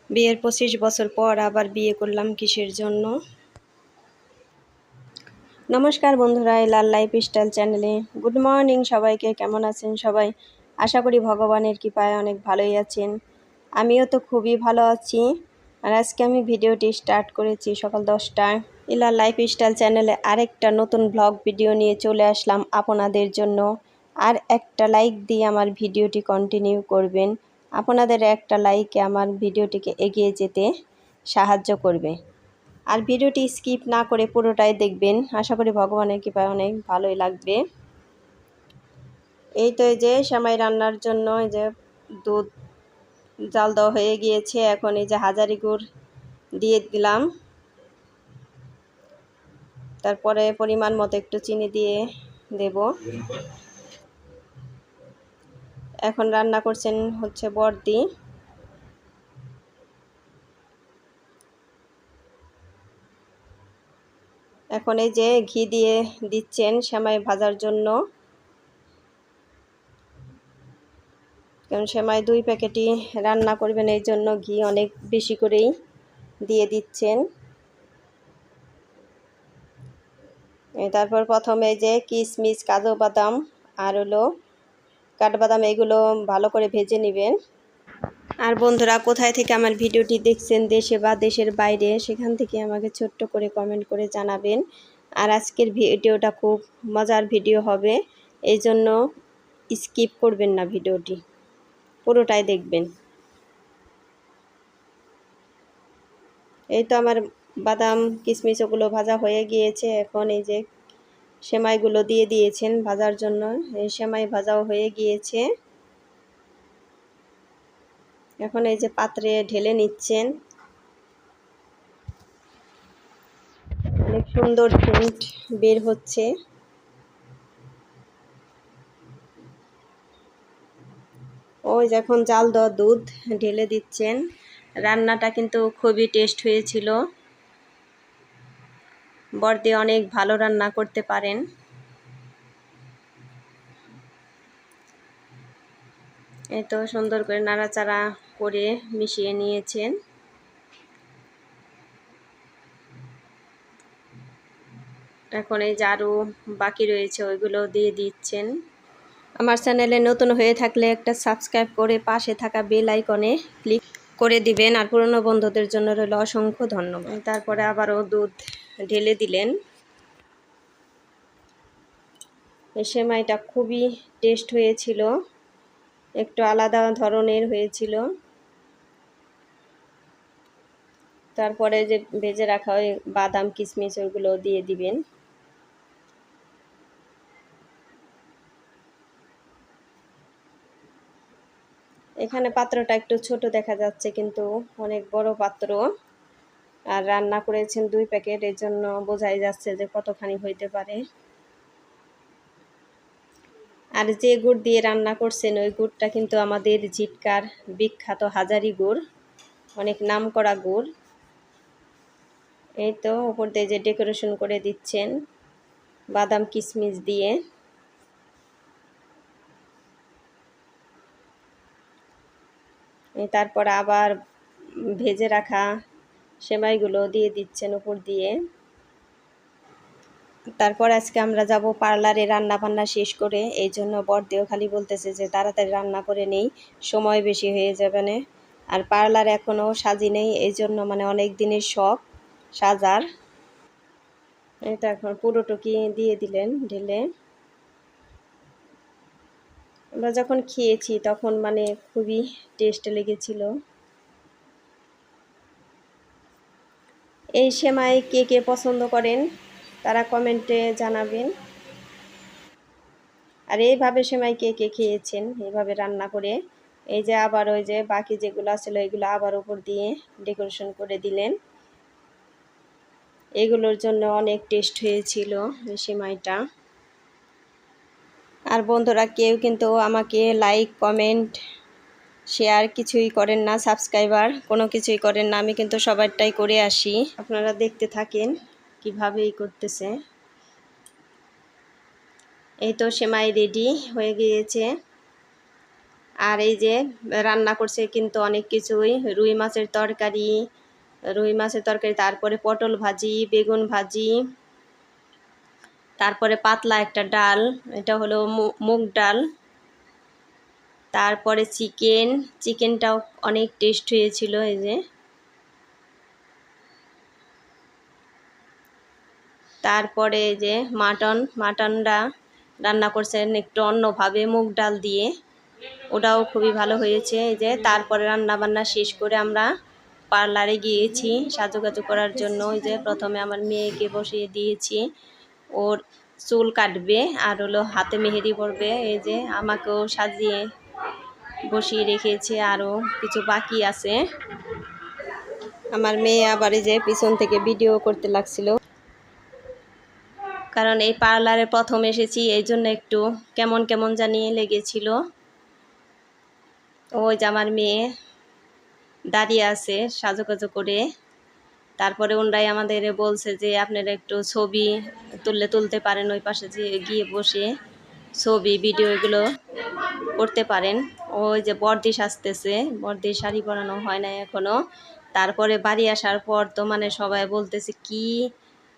বিয়ের 25 বছর পর আবার বিয়ে করলাম কিসের জন্য। নমস্কার বন্ধুরা, লাল লাইফস্টাইল চ্যানেলে গুড মর্নিং সবাইকে। কেমন আছেন সবাই? আশা করি ভগবানের কৃপায় অনেক ভালোই আছেন। আমিও তো খুবই ভালো আছি। আর আজকে আমি ভিডিওটি স্টার্ট করেছি সকাল 10টায়। লাল লাইফস্টাইল চ্যানেলে আরেকটা নতুন ব্লগ ভিডিও নিয়ে চলে আসলাম আপনাদের জন্য। আর একটা লাইক দিয়ে আমার ভিডিওটি কন্টিনিউ করবেন। আপনাদের একটা লাইকে আমার ভিডিওটিকে এগিয়ে যেতে সাহায্য করবে। আর ভিডিওটি স্কিপ না করে পুরোটাই দেখবেন। আশা করি ভগবানের কৃপায় অনেক ভালোই লাগবে। এই তো এই যে সেমাই রান্নার জন্য এই যে দুধ জাল দেওয়া হয়ে গিয়েছে। এখন এই যে হাজারি গুড় দিয়ে দিলাম, তারপরে পরিমাণ মতো একটু চিনি দিয়ে দেব। এখন রান্না করছেন হচ্ছে বড়দি। এখন এই যে ঘি দিয়ে দিচ্ছেন সেমাই ভাজার জন্য, কারণ সেমাই 2 প্যাকেটই রান্না করবেন, এই জন্য ঘি অনেক বেশি করেই দিয়ে দিচ্ছেন। তারপর প্রথমে যে কিশমিশ, কাজু বাদাম আর হলো কাঠবাদাম, এগুলো ভালো করে ভেজে নেবেন। আর বন্ধুরা কোথায় থেকে আমার ভিডিওটি দেখছেন, দেশে বা দেশের বাইরে, সেখান থেকে আমাকে ছোট্ট করে কমেন্ট করে জানাবেন। আর আজকের ভিডিওটা খুব মজার ভিডিও হবে, এই জন্য স্কিপ করবেন না, ভিডিওটি পুরোটাই দেখবেন। এই তো আমার বাদাম কিশমিশ ওগুলো ভাজা হয়ে গিয়েছে। এখন এই যে সেমাইগুলো দিয়ে দিয়েছেন ভাজার জন্য। এই সেমাই ভাজাও হয়ে গিয়েছে। এখন এই যে পাত্রে ঢেলে নিচ্ছেন। অনেক সুন্দর সেন্ট বের হচ্ছে। ওই যখন জাল দেওয়া দুধ ঢেলে দিচ্ছেন। রান্নাটা কিন্তু খুবই টেস্ট হয়েছিল। বড়দি অনেক ভালো রান্না করতে পারেন। এই তো সুন্দর করে নাড়াচাড়া করে মিশিয়ে নিয়েছেন। এখন এই আরও বাকি রয়েছে ওইগুলো দিয়ে দিচ্ছেন। আমার চ্যানেলে নতুন হয়ে থাকলে একটা সাবস্ক্রাইব করে পাশে থাকা বেল আইকনে ক্লিক করে দিবেন। আর পুরনো বন্ধুদের জন্য রইল অসংখ্য ধন্যবাদ। তারপরে আবারও দুধ ঢেলে দিলেন। এই সেমাইটা খুবই টেস্ট হয়েছিল, একটু আলাদা ধরনের হয়েছিল। তারপরে যে ভেজে রাখা ওই বাদাম কিশমিশ ওইগুলো দিয়ে দিবেন। এখানে পাত্রটা একটু ছোট দেখা যাচ্ছে, কিন্তু অনেক বড় পাত্র। আর রান্না করেছেন 2 প্যাকেট, এর জন্য বোঝাই যাচ্ছে যে কতখানি হইতে পারে। আর যে গুড় দিয়ে রান্না করছেন ওই গুড়টা কিন্তু আমাদের ঝিটকার বিখ্যাত হাজারি গুড়, অনেক নামকরা গুড়। এই তো উপর দিয়ে যে ডেকোরেশন করে দিচ্ছেন বাদাম কিশমিশ দিয়ে। তারপর আবার ভেজে রাখা সেমাইগুলো দিয়ে দিচ্ছেন উপর দিয়ে। তারপর আজকে আমরা যাব পার্লারে রান্না বান্না শেষ করে, এই জন্য বড়দিও খালি বলতেছে যে তাড়াতাড়ি রান্না করে নেই, সময় বেশি হয়ে যাবে না। আর পার্লার এখনও সাজি নেই, এই জন্য মানে অনেক দিনের শখ সাজার। এটা এখন পুরোটুকি দিয়ে দিলেন ঢেলে। আমরা যখন খেয়েছি তখন মানে খুবই টেস্ট লেগেছিল। এই সেমাই কে কে পছন্দ করেন তারা কমেন্টে জানাবেন। আর এইভাবে সেমাই কে কে খেয়েছেন এইভাবে রান্না করে। এই যে আবার ওই যে বাকি যেগুলো ছিল এগুলো আবার উপর দিয়ে ডেকোরেশন করে দিলেন। এগুলোর জন্য অনেক টেস্ট হয়েছিল এই সেমাইটা। আর বন্ধুরা কেউ কিন্তু আমাকে লাইক কমেন্ট শেয়ার কিছুই করেন না, সাবস্ক্রাইবার কোনো কিছুই করেন না। আমি কিন্তু সবারটাই করে আসি, আপনারা দেখতে থাকেন কিভাবে করতেছে। এই তো সেমাই রেডি হয়ে গিয়েছে। আর এই যে রান্না করছে কিন্তু অনেক কিছুই, রুই মাছের তরকারি, তারপরে পটল ভাজি, বেগুন ভাজি, তারপরে পাতলা একটা ডাল, এটা হলো মুগ ডাল, তারপরে চিকেনটাও অনেক টেস্ট হয়েছিল। এই যে তারপরে এই যে মাটনটা রান্না করছেন একটু অন্যভাবে মুগ ডাল দিয়ে, ওটাও খুবই ভালো হয়েছে। এই যে তারপরে রান্না বান্না শেষ করে আমরা পার্লারে গিয়েছি সাজুগাজু করার জন্য। ওই যে প্রথমে আমার মেয়েকে বসিয়ে দিয়েছি, ওর চুল কাটবে আর হলো হাতে মেহেদি পরবে। এই যে আমাকেও সাজিয়ে বসিয়ে রেখেছে, আরও কিছু বাকি আছে। আমার মেয়ে আবার এই যে পিছন থেকে ভিডিও করতে লাগছিল, কারণ এই পার্লারে প্রথম এসেছি, এই জন্য একটু কেমন কেমন জানিয়ে লেগেছিল। ওই যে আমার মেয়ে দাঁড়িয়ে আছে সাজুগুজু করে। তারপরে ওনরাই আমাদের বলছে যে আপনারা একটু ছবি তুলতে পারেন, ওই পাশে যে গিয়ে বসে ছবি ভিডিও এগুলো করতে পারেন। ওই যে বর্দি সাজতেছে, বর্দির শাড়ি পরানো হয় না এখনো। তারপরে বাড়ি আসার পর তো মানে সবাই বলতেছে কি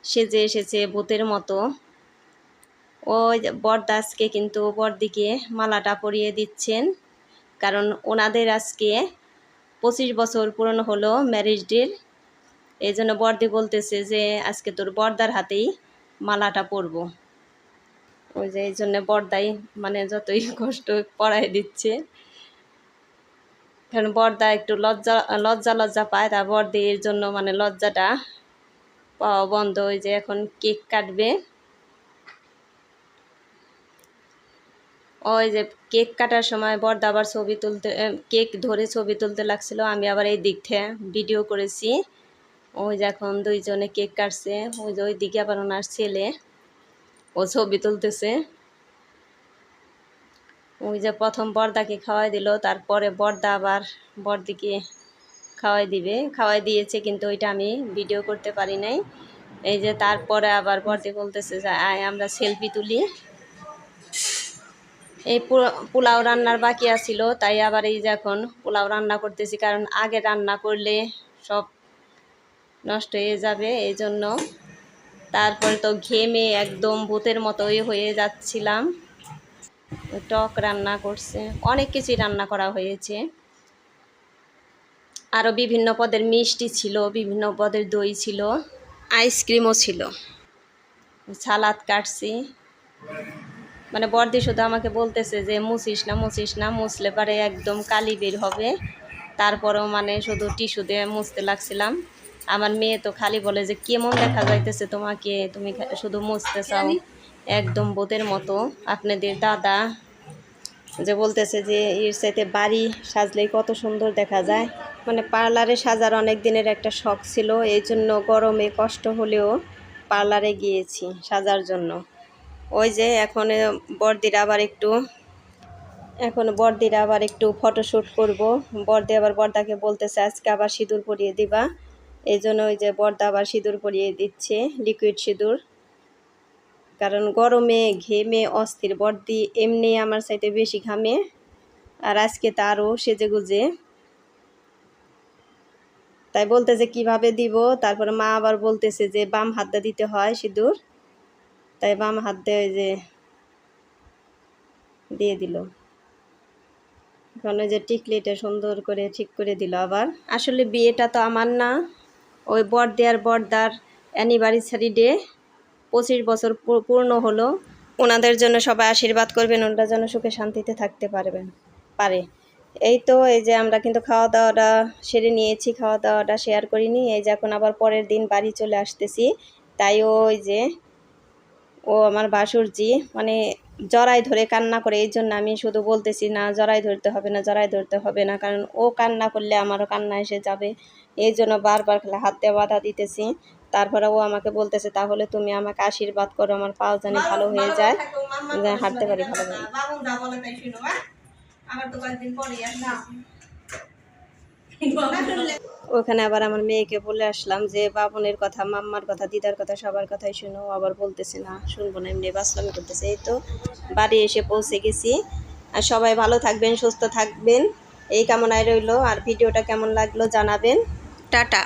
সেজে এসেছে ভূতের মতো। ওই বর্দা আজকে কিন্তু বর্দিকে মালাটা পরিয়ে দিচ্ছেন, কারণ ওনাদের আজকে 25 বছর পুরনো হলো ম্যারেজ ডের। এই জন্য বর্দি বলতেছে যে আজকে তোর বর্দার হাতেই মালাটা পরবো। ওই যে এই জন্য বর্দাই মানে যতই কষ্ট পরাই দিচ্ছে, কারণ বর্দা একটু লজ্জা পায়, তা বর্দি এর জন্য মানে লজ্জাটা পাওয়া বন্ধ। ওই যে এখন কেক কাটবে। ওই যে কেক কাটার সময় বর্দা আবার কেক ধরে ছবি তুলতে লাগছিল, আমি আবার এই দিক থেকে ভিডিও করেছি। ওই যে এখন দুইজনে কেক কাটছে, ওই যে ওই দিকে আবার ওনার ছেলে ও ছবি তুলতেছে। ওই যে প্রথম বর্দাকে খাওয়াই দিল, তারপরে বর্দা আবার বর্দিকে খাওয়াই দিয়েছে, কিন্তু ওইটা আমি ভিডিও করতে পারি নাই। এই যে তারপরে আবার বর্দি বলতেছে যে আয় আমরা সেলফি তুলি। এই পোলাও রান্নার বাকি আছিল, তাই আবার এই যে এখন পোলাও রান্না করতেছি, কারণ আগে রান্না করলে সব নষ্ট হয়ে যাবে এই জন্য। তারপরে তো ঘেমে একদম ভূতের মতোই হয়ে যাচ্ছিলাম। টক রান্না করছে, অনেক কিছুই রান্না করা হয়েছে, আরও বিভিন্ন পদের মিষ্টি ছিল, বিভিন্ন পদের দই ছিল, আইসক্রিমও ছিল, সালাদ কাটছি। মানে বর্দি শুধু আমাকে বলতেছে যে মুছিস না, মুছলে পারে একদম কালি বের হবে। তারপরেও মানে শুধু টিস্যু দিয়ে মুছতে লাগছিলাম। আমার মেয়ে তো খালি বলে যে কেমন দেখা যাইতেছে তোমাকে, তুমি শুধু মুছতে চাও একদম ভূতের মতো। আপনাদের দাদা যে বলতেছে যে এর সাথে বাড়ি সাজলেই কত সুন্দর দেখা যায়। মানে পার্লারে সাজার অনেক দিনের একটা শখ ছিল, এই জন্য গরমে কষ্ট হলেও পার্লারে গিয়েছি সাজার জন্য। ওই যে এখন বর্দিরা আবার একটু ফটোশ্যুট করব। বর্দি আবার বর্দাকে বলতেছে আজকে আবার সিঁদুর পরিয়ে দিবা, এই জন্য ওই যে বর্দা আবার সিঁদুর পরিয়ে দিচ্ছে, লিকুইড সিঁদুর, কারণ গরমে ঘেমে অস্থির। বর্দি এমনি আমার সাইতে বেশি ঘামে, আর আজকে তারও সেজে গুজে, তাই বলতেছে কিভাবে দিব। তারপরে মা আবার বলতেছে যে বাম হাতটা দিতে হয় সিঁদুর, তাই বাম হাত দিয়ে যে দিয়ে দিল। ওই যে টিকলিটা সুন্দর করে ঠিক করে দিল। আবার আসলে বিয়েটা তো আমার না, ওই বর্দি আর বর্দার অ্যানিভার্সারি ডে 25 বছর পূর্ণ হলো। ওনাদের জন্য সবাই আশীর্বাদ করবেন, ওনারা যেন সুখে শান্তিতে থাকতে পারে। এই তো এই যে আমরা কিন্তু খাওয়া দাওয়াটা সেরে নিয়েছি, খাওয়া দাওয়াটা শেয়ার করিনি। এই যে এখন আবার পরের দিন বাড়ি চলে আসতেছি, তাই ওই যে ও আমার ভাসুরজি মানে জড়াই ধরে কান্না করে, এই জন্য আমি শুধু বলতেছি না জড়াই ধরতে হবে না, কারণ ও কান্না করলে আমারও কান্না এসে যাবে, এই জন্য বারবার হাত দিয়ে বাধা দিতেছি। তারপরে ও আমাকে বলতেছে তাহলে তুমি আমাকে আশীর্বাদ করো আমার পাও জানি ভালো হয়ে যায়, হাঁটতে পারি ভালোভাবে। ওখানে আবার আমার মেয়েকে বলে আসলাম যে বাবনের কথা, মাম্মার কথা, দিদার কথা, সবার কথাই শুনো। আবার বলতেছে না শুনবো না, এমনি বাসলামি করতেছে। এই তো বাড়ি এসে পৌঁছে গেছি, আর সবাই ভালো থাকবেন, সুস্থ থাকবেন এই কামনায় রইল। আর ভিডিওটা কেমন লাগলো জানাবেন। টাটা।